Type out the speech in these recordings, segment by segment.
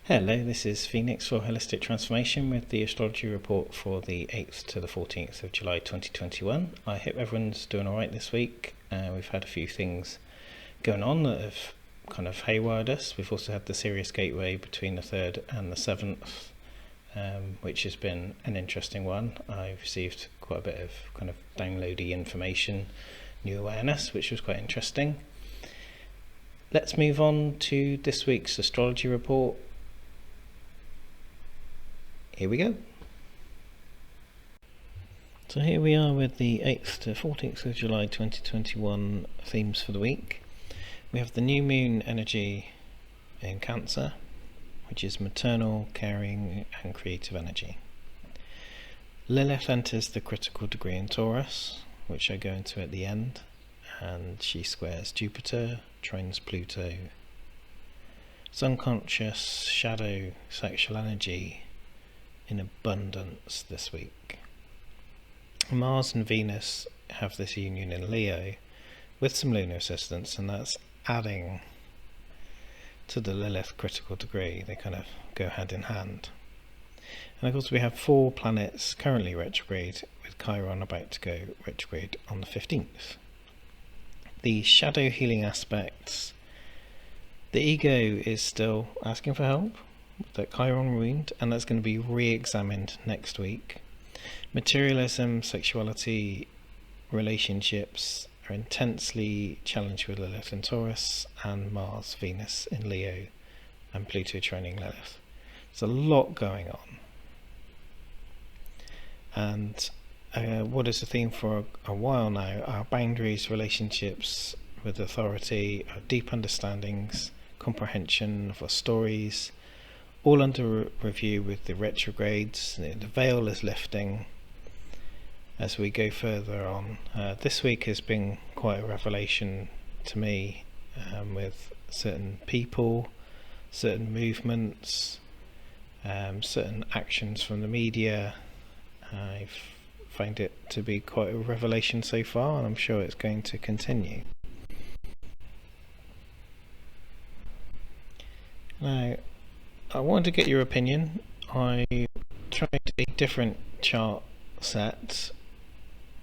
Hello, this is Phoenix for Holistic Transformation with the Astrology Report for the 8th to the 14th of July 2021. I hope everyone's doing alright this week. We've had a few things going on that have kind of haywired us. We've also had the Sirius Gateway between the 3rd and the 7th, which has been an interesting one. I've received quite a bit of kind of downloady information, new awareness, which was quite interesting. Let's move on to this week's Astrology Report. Here we go. So here we are with the 8th to 14th of July 2021 themes for the week. We have the new moon energy in Cancer, which is maternal, caring and creative energy. Lilith enters the critical degree in Taurus, which I go into at the end, and she squares Jupiter, trines Pluto. It's unconscious, shadow, sexual energy in abundance this week. Mars and Venus have this union in Leo with some lunar assistance, and that's adding to the Lilith critical degree. They kind of go hand in hand. And of course we have 4 planets currently retrograde, with Chiron about to go retrograde on the 15th. The shadow healing aspects. The ego is still asking for help, the Chiron wound, and that's going to be re-examined next week. Materialism, sexuality, relationships are intensely challenged with Lilith in Taurus, and Mars, Venus in Leo, and Pluto trining Lilith. There's a lot going on. And what is the theme for a while now? Our boundaries, relationships with authority, our deep understandings, comprehension of our stories, all under review with the retrogrades. The veil is lifting as we go further on. This week has been quite a revelation to me, with certain people, certain movements, certain actions from the media. I've found it to be quite a revelation so far, and I'm sure it's going to continue. Now, I wanted to get your opinion. I tried a different chart set.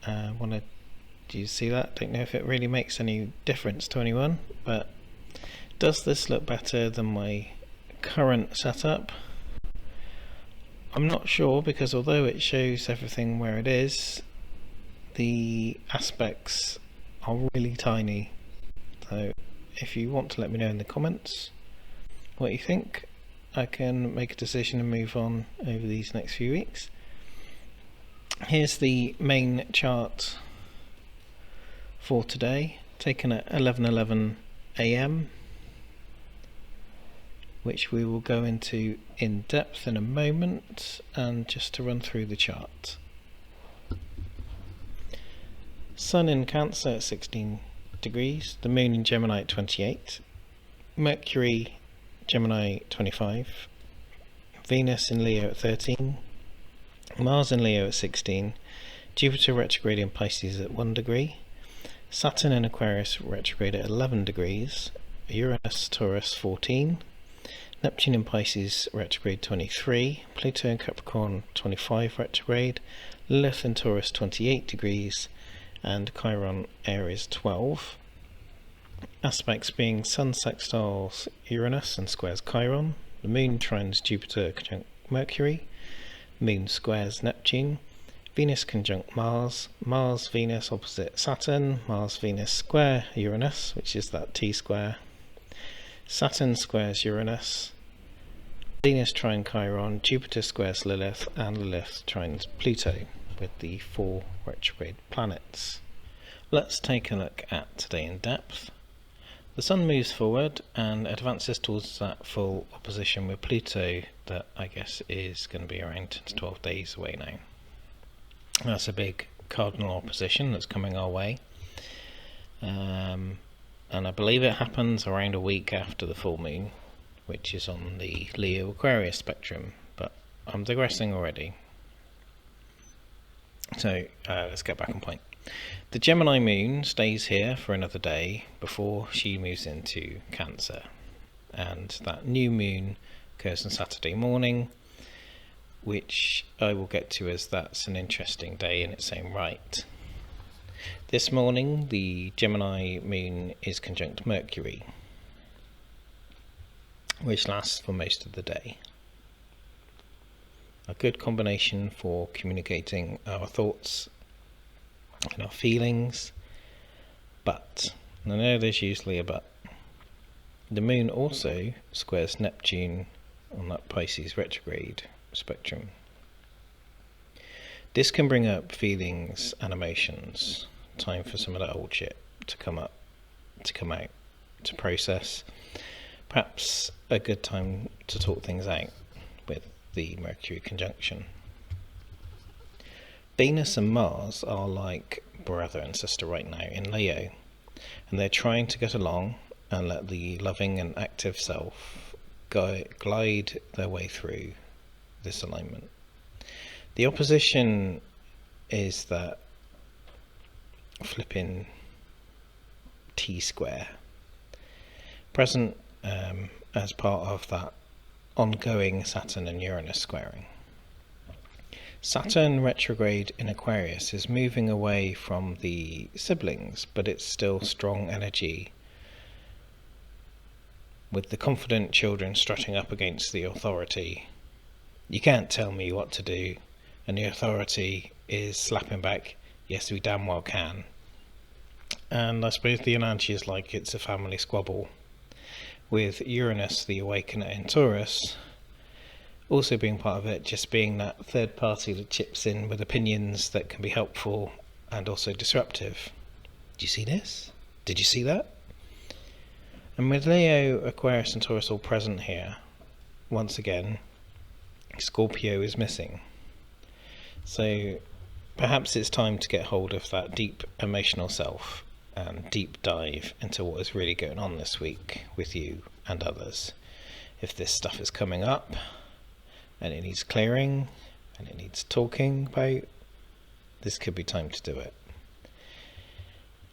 Do you see that? Don't know if it really makes any difference to anyone, but does this look better than my current setup? I'm not sure, because although it shows everything where it is, the aspects are really tiny. So if you want to let me know in the comments what you think, I can make a decision and move on over these next few weeks. Here's the main chart for today, taken at 11:11 AM, which we will go into in depth in a moment. And just to run through the chart: Sun in Cancer at 16 degrees, the Moon in Gemini at 28, Mercury Gemini 25, Venus in Leo at 13, Mars in Leo at 16, Jupiter retrograde in Pisces at 1 degree, Saturn in Aquarius retrograde at 11 degrees, Uranus Taurus 14, Neptune in Pisces retrograde 23, Pluto in Capricorn 25 retrograde, Lilith in Taurus 28 degrees, and Chiron Aries 12. Aspects being Sun sextiles Uranus and squares Chiron, the Moon trines Jupiter conjunct Mercury, Moon squares Neptune, Venus conjunct Mars, Mars Venus opposite Saturn, Mars Venus square Uranus, which is that T-square, Saturn squares Uranus, Venus trine Chiron, Jupiter squares Lilith, and Lilith trines Pluto, with the 4 retrograde planets. Let's take a look at today in depth. The Sun moves forward and advances towards that full opposition with Pluto that I guess is going to be around 10 to 12 days away now. That's a big cardinal opposition that's coming our way. And I believe it happens around a week after the full moon, which is on the Leo Aquarius spectrum, but I'm digressing already. So let's get back on point. The Gemini moon stays here for another day before she moves into Cancer, and that new moon occurs on Saturday morning, which I will get to, as that's an interesting day in its own right. This morning the Gemini moon is conjunct Mercury, which lasts for most of the day. A good combination for communicating our thoughts and our feelings, but, and I know there's usually a but, the moon also squares Neptune on that Pisces retrograde spectrum. This can bring up feelings and emotions, time for some of that old shit to come out, to process. Perhaps a good time to talk things out with the Mercury conjunction. Venus and Mars are like brother and sister right now in Leo, and they're trying to get along and let the loving and active self glide their way through this alignment. The opposition is that flipping T-square, present as part of that ongoing Saturn and Uranus squaring. Saturn retrograde in Aquarius is moving away from the siblings, but it's still strong energy, with the confident children strutting up against the authority. You can't tell me what to do, and the authority is slapping back, yes we damn well can. And I suppose the analogy is like it's a family squabble, with Uranus, the awakener in Taurus, also being part of it, just being that third party that chips in with opinions that can be helpful and also disruptive. Did you see this? Did you see that? And with Leo, Aquarius and Taurus all present here, once again, Scorpio is missing. So perhaps it's time to get hold of that deep emotional self and deep dive into what is really going on this week with you and others. If this stuff is coming up and it needs clearing and it needs talking about, this could be time to do it.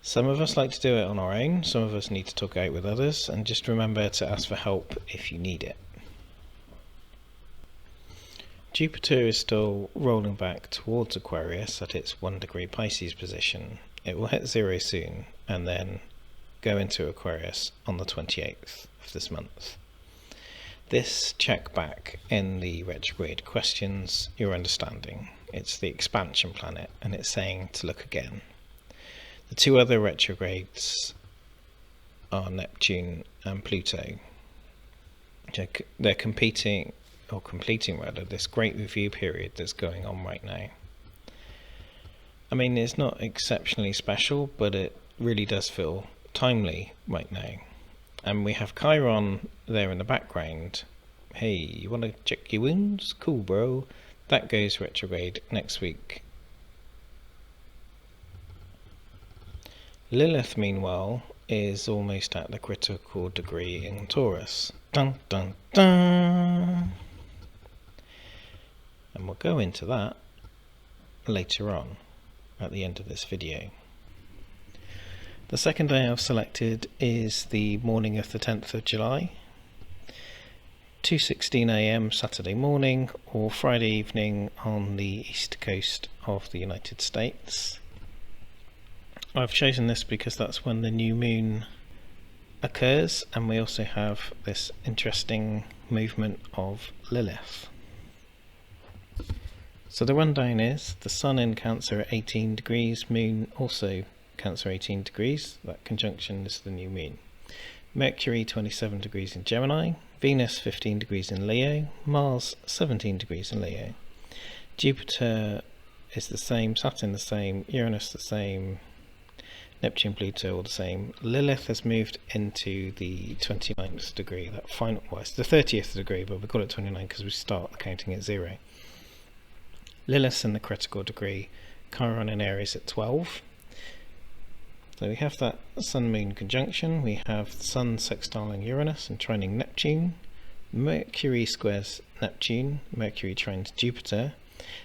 Some of us like to do it on our own, some of us need to talk out with others, and just remember to ask for help if you need it. Jupiter is still rolling back towards Aquarius at its 1 degree Pisces position. It will hit 0 soon and then go into Aquarius on the 28th of this month. This check back in the retrograde questions your understanding. It's the expansion planet and it's saying to look again. The two other retrogrades are Neptune and Pluto. They're completing this great review period that's going on right now. I mean, it's not exceptionally special, but it really does feel timely right now. And we have Chiron there in the background. Hey, you want to check your wounds? Cool, bro. That goes retrograde next week. Lilith, meanwhile, is almost at the critical degree in Taurus. Dun dun dun! And we'll go into that later on at the end of this video. The second day I've selected is the morning of the 10th of July, 2:16 AM Saturday morning or Friday evening on the east coast of the United States. I've chosen this because that's when the new moon occurs, and we also have this interesting movement of Lilith. So the rundown is the Sun in Cancer at 18 degrees, Moon also Cancer 18 degrees, that conjunction is the new moon. Mercury 27 degrees in Gemini, Venus 15 degrees in Leo, Mars 17 degrees in Leo. Jupiter is the same, Saturn the same, Uranus the same, Neptune, Pluto all the same. Lilith has moved into the 29th degree, that final, well, it's the 30th degree, but we call it 29 because we start the counting at 0. Lilith's in the critical degree, Chiron in Aries at 12. So we have that Sun-Moon conjunction, we have the Sun sextiling Uranus and trining Neptune, Mercury squares Neptune, Mercury trines Jupiter.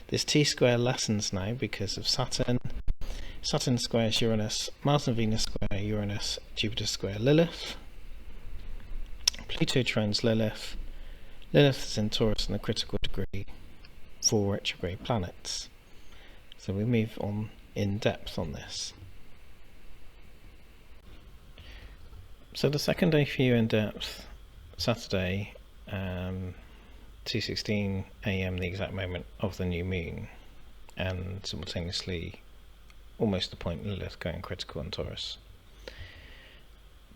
This T-square lessens now because of Saturn. Saturn squares Uranus, Mars and Venus square Uranus, Jupiter square Lilith. Pluto trines Lilith, Lilith is in Taurus in the critical degree for retrograde planets. So we move on in depth on this. So the second day for you in depth, Saturday, 2:16 AM, the exact moment of the new moon, and simultaneously almost the point Lilith going critical in Taurus.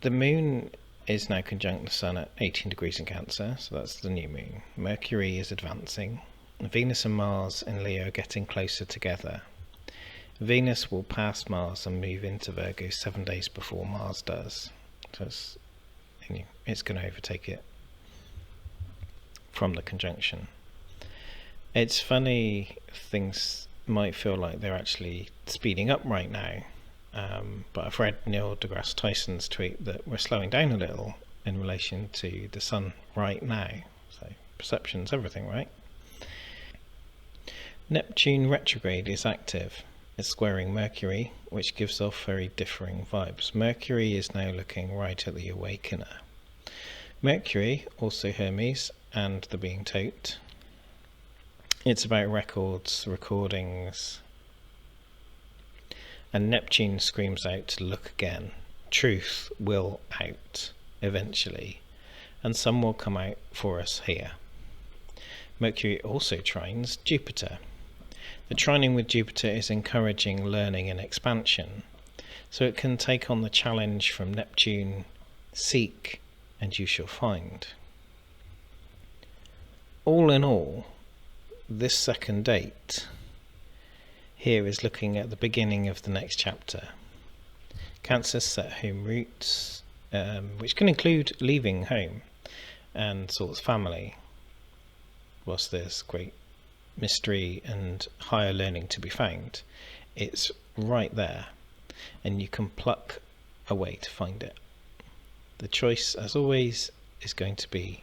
The moon is now conjunct the sun at 18 degrees in Cancer, so that's the new moon. Mercury is advancing. Venus and Mars in Leo are getting closer together. Venus will pass Mars and move into Virgo 7 days before Mars does. So it's going to overtake it from the conjunction. It's funny, things might feel like they're actually speeding up right now, but I've read Neil deGrasse Tyson's tweet that we're slowing down a little in relation to the sun right now. So perception's everything, right? Neptune retrograde is active. It's squaring Mercury, which gives off very differing vibes. Mercury is now looking right at the Awakener. Mercury, also Hermes, and the being tote. It's about records, recordings. And Neptune screams out to look again. Truth will out, eventually. And some will come out for us here. Mercury also trines Jupiter. The trining with Jupiter is encouraging learning and expansion, so it can take on the challenge from Neptune, seek and you shall find. All in all, this second date here is looking at the beginning of the next chapter. Cancer set home roots, which can include leaving home and sorts family, whilst there's great mystery and higher learning to be found. It's right there, and you can pluck a way to find it. The choice, as always, is going to be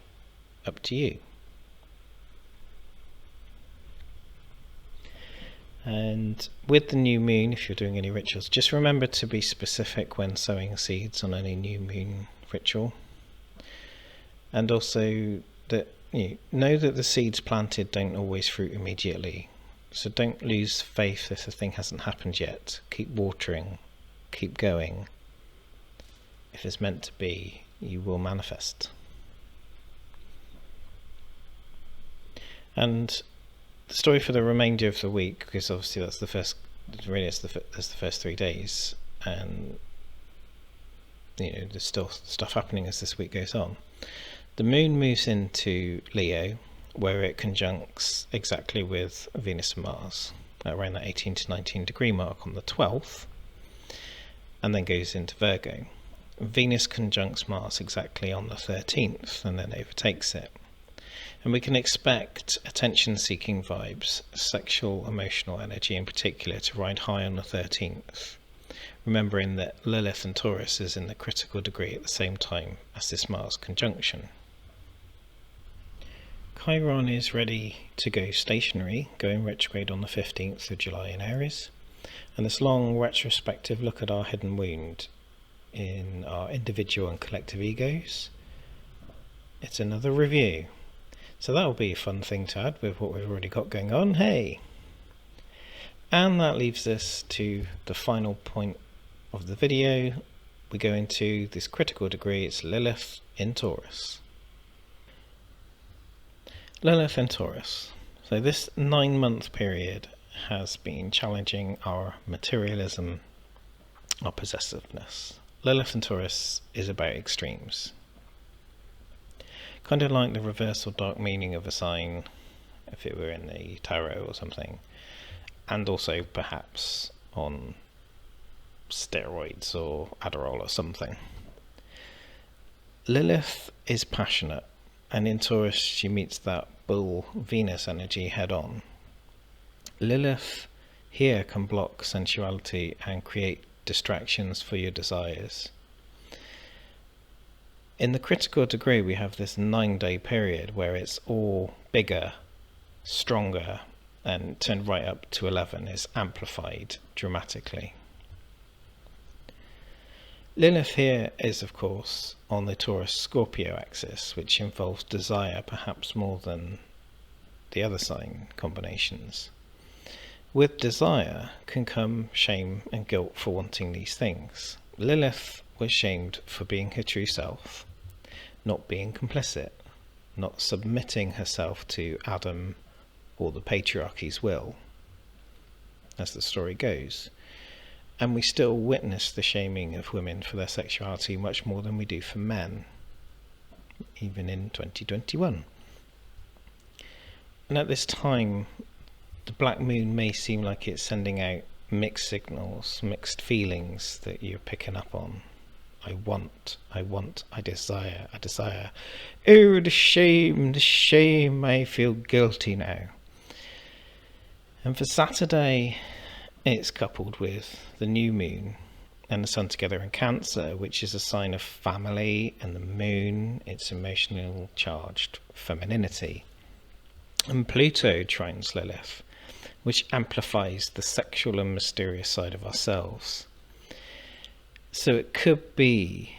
up to you. And with the new moon, if you're doing any rituals, just remember to be specific when sowing seeds on any new moon ritual, and also that know that the seeds planted don't always fruit immediately, so don't lose faith if the thing hasn't happened yet. Keep watering, keep going. If it's meant to be, you will manifest. And the story for the remainder of the week, because obviously that's the first, really that's the first 3 days, and there's still stuff happening as this week goes on. The moon moves into Leo, where it conjuncts exactly with Venus and Mars around that 18 to 19 degree mark on the 12th, and then goes into Virgo. Venus conjuncts Mars exactly on the 13th and then overtakes it. And we can expect attention-seeking vibes, sexual, emotional energy in particular, to ride high on the 13th, remembering that Lilith and Taurus is in the critical degree at the same time as this Mars conjunction. Chiron is ready to go stationary, going retrograde on the 15th of July in Aries, and this long retrospective look at our hidden wound in our individual and collective egos. It's another review. So that'll be a fun thing to add with what we've already got going on, hey! And that leaves us to the final point of the video. We go into this critical degree, it's Lilith in Taurus. Lilith in Taurus. So this 9-month period has been challenging our materialism, our possessiveness. Lilith in Taurus is about extremes. Kind of like the reversal dark meaning of a sign, if it were in the tarot or something, and also perhaps on steroids or Adderall or something. Lilith is passionate, and in Taurus she meets that bull Venus energy head on. Lilith here can block sensuality and create distractions for your desires. In the critical degree we have this 9-day period where it's all bigger, stronger, and turned right up to 11 is amplified dramatically. Lilith here is, of course, on the Taurus-Scorpio axis, which involves desire perhaps more than the other sign combinations. With desire can come shame and guilt for wanting these things. Lilith was shamed for being her true self, not being complicit, not submitting herself to Adam or the patriarchy's will, as the story goes. And we still witness the shaming of women for their sexuality much more than we do for men, even in 2021. And at this time, the black moon may seem like it's sending out mixed signals, mixed feelings that you're picking up on. I want, I desire. Oh, the shame, I feel guilty now. And for Saturday, it's coupled with the new moon and the sun together in Cancer, which is a sign of family, and the moon, its emotional charged femininity. And Pluto trines Lilith, which amplifies the sexual and mysterious side of ourselves. So it could be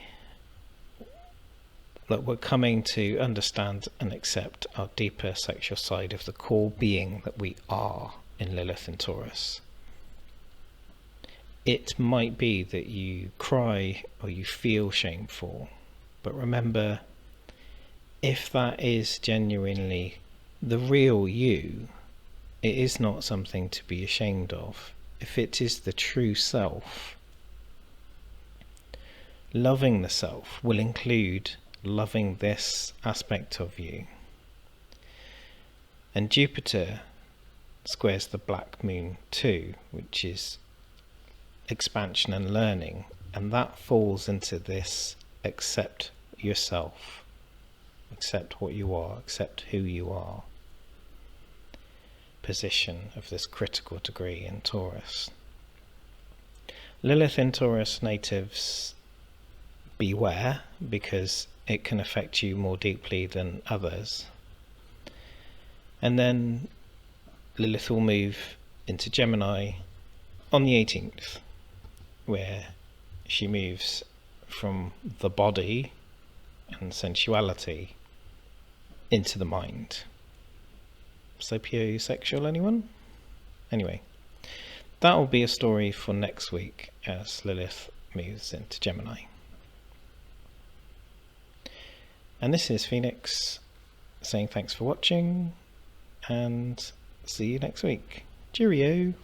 that we're coming to understand and accept our deeper sexual side of the core being that we are in Lilith and Taurus. It might be that you cry or you feel shameful, but remember, if that is genuinely the real you, it is not something to be ashamed of. If it is the true self, loving the self will include loving this aspect of you. And Jupiter squares the black moon too, which is expansion and learning, and that falls into this accept yourself, accept what you are, accept who you are position of this critical degree in Taurus. Lilith in Taurus natives, beware, because it can affect you more deeply than others. And then Lilith will move into Gemini on the 18th, where she moves from the body and sensuality into the mind. Sapiosexual, anyone? Anyway, that will be a story for next week as Lilith moves into Gemini. And this is Phoenix saying thanks for watching, and see you next week. Cheerio!